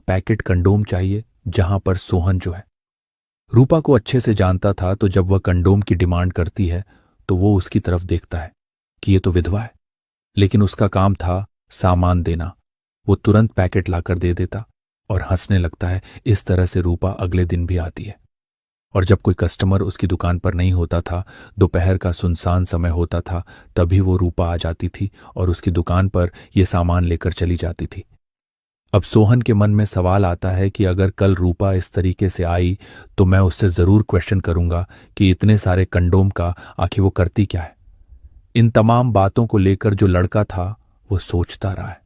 Packet condom चाहिए, जहां पर सोहन जो है रूपा को अच्छे से जानता था। तो जब वह कंडोम की डिमांड करती है तो वो उसकी तरफ देखता है कि ये तो विधवा है, लेकिन उसका काम था सामान देना। वो तुरंत पैकेट लाकर दे देता और हंसने लगता है। इस तरह से रूपा अगले दिन भी आती है, और जब कोई कस्टमर उसकी दुकान पर नहीं होता था, दोपहर का सुनसान समय होता था, तभी वो रूपा आ जाती थी और उसकी दुकान पर ये सामान लेकर चली जाती थी। अब सोहन के मन में सवाल आता है कि अगर कल रूपा इस तरीके से आई तो मैं उससे जरूर क्वेश्चन करूंगा कि इतने सारे कंडोम का आखिर वो करती क्या है। इन तमाम बातों को लेकर जो लड़का था वो सोचता रहा है।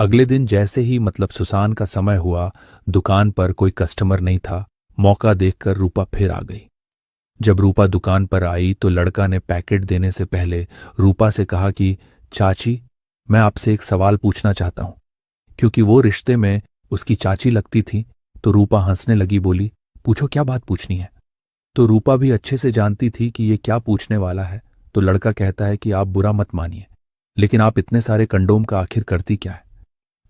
अगले दिन जैसे ही सुसान का समय हुआ, दुकान पर कोई कस्टमर नहीं था। मौका देखकर रूपा फिर आ गई। जब रूपा दुकान पर आई तो लड़का ने पैकेट देने से पहले रूपा से कहा कि चाची, मैं आपसे एक सवाल पूछना चाहता हूं। क्योंकि वो रिश्ते में उसकी चाची लगती थी तो रूपा हंसने लगी, बोली, पूछो, क्या बात पूछनी है। तो रूपा भी अच्छे से जानती थी कि ये क्या पूछने वाला है। तो लड़का कहता है कि आप बुरा मत मानिए, लेकिन आप इतने सारे कंडोम का आखिर करती क्या है।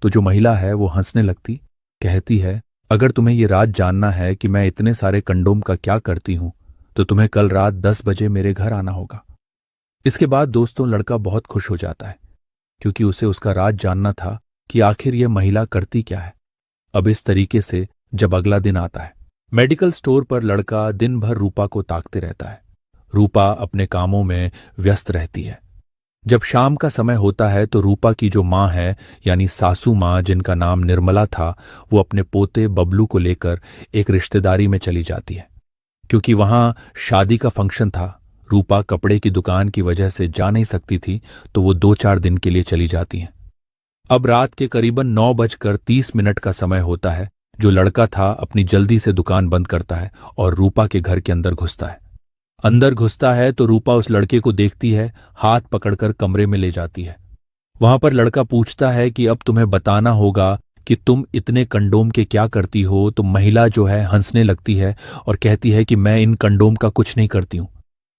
तो जो महिला है वो हंसने लगती, कहती है, अगर तुम्हें ये राज जानना है कि मैं इतने सारे कंडोम का क्या करती हूं तो तुम्हें कल रात 10 बजे मेरे घर आना होगा। इसके बाद दोस्तों लड़का बहुत खुश हो जाता है, क्योंकि उसे उसका राज जानना था कि आखिर यह महिला करती क्या है। अब इस तरीके से जब अगला दिन आता है, मेडिकल स्टोर पर लड़का दिन भर रूपा को ताकते रहता है। रूपा अपने कामों में व्यस्त रहती है। जब शाम का समय होता है तो रूपा की जो माँ है, यानी सासू माँ, जिनका नाम निर्मला था, वो अपने पोते बबलू को लेकर एक रिश्तेदारी में चली जाती है। क्योंकि वहां शादी का फंक्शन था, रूपा कपड़े की दुकान की वजह से जा नहीं सकती थी, तो वो 2-4 दिन के लिए चली जाती हैं। अब रात के करीबन 9:30 का समय होता है। जो लड़का था अपनी जल्दी से दुकान बंद करता है और रूपा के घर के अंदर घुसता है। अंदर घुसता है तो रूपा उस लड़के को देखती है, हाथ पकड़कर कमरे में ले जाती है। वहां पर लड़का पूछता है कि अब तुम्हें बताना होगा कि तुम इतने कंडोम के क्या करती हो। तो महिला जो है हंसने लगती है और कहती है कि मैं इन कंडोम का कुछ नहीं करती हूं,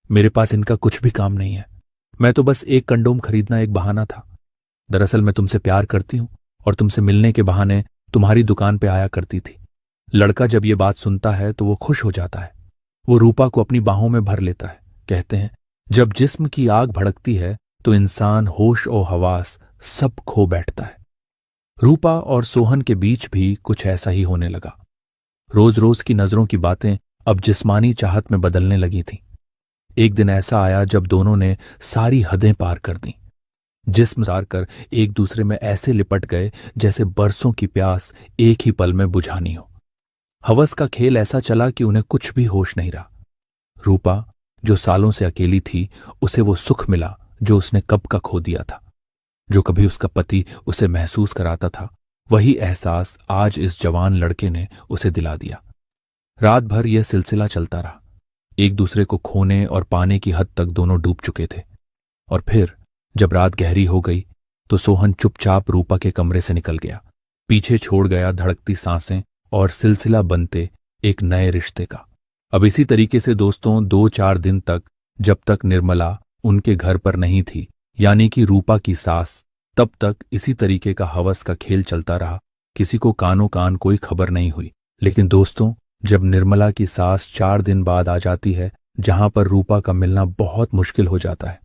मेरे पास इनका कुछ भी काम नहीं है। मैं तो बस एक कंडोम खरीदना एक बहाना था। दरअसल मैं तुमसे प्यार करती हूं और तुमसे मिलने के बहाने तुम्हारी दुकान पे आया करती थी। लड़का जब ये बात सुनता है तो वो खुश हो जाता है। वो रूपा को अपनी बाहों में भर लेता है। कहते हैं, जब जिस्म की आग भड़कती है तो इंसान होश और हवास सब खो बैठता है। रूपा और सोहन के बीच भी कुछ ऐसा ही होने लगा। रोज रोज की नजरों की बातें अब जिस्मानी चाहत में बदलने लगी थीं। एक दिन ऐसा आया जब दोनों ने सारी हदें पार कर दी। जिस्म सार कर एक दूसरे में ऐसे लिपट गए जैसे बरसों की प्यास एक ही पल में बुझानी हो। हवस का खेल ऐसा चला कि उन्हें कुछ भी होश नहीं रहा। रूपा, जो सालों से अकेली थी, उसे वो सुख मिला जो उसने कब का खो दिया था। जो कभी उसका पति उसे महसूस कराता था, वही एहसास आज इस जवान लड़के ने उसे दिला दिया। रात भर यह सिलसिला चलता रहा। एक दूसरे को खोने और पाने की हद तक दोनों डूब चुके थे। और फिर जब रात गहरी हो गई तो सोहन चुपचाप रूपा के कमरे से निकल गया। पीछे छोड़ गया धड़कती सांसें और सिलसिला बनते एक नए रिश्ते का। अब इसी तरीके से दोस्तों 2-4 दिन तक, जब तक निर्मला उनके घर पर नहीं थी, यानी कि रूपा की सास, तब तक इसी तरीके का हवस का खेल चलता रहा। किसी को कानो कान कोई खबर नहीं हुई। लेकिन दोस्तों, जब निर्मला की सास 4 दिन बाद आ जाती है, जहां पर रूपा का मिलना बहुत मुश्किल हो जाता है,